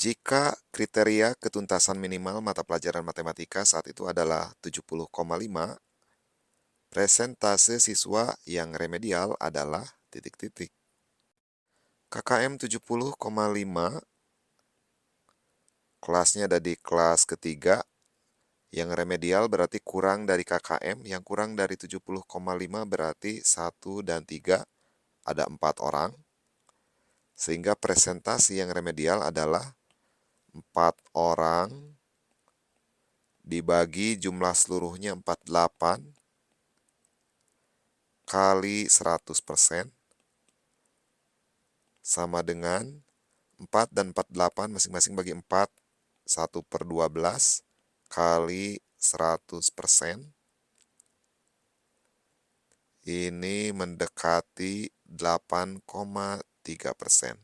Jika kriteria ketuntasan minimal mata pelajaran matematika saat itu adalah 70,5, presentase siswa yang remedial adalah titik-titik. KKM 70,5, kelasnya ada di kelas ketiga, yang remedial berarti kurang dari KKM, yang kurang dari 70,5 berarti 1 dan 3, ada 4 orang. Sehingga presentasi yang remedial adalah 4 orang dibagi jumlah seluruhnya 48 kali 100% sama dengan 4 dan 48 masing-masing bagi 4, 1/12 kali 100%. Ini mendekati 8,3%.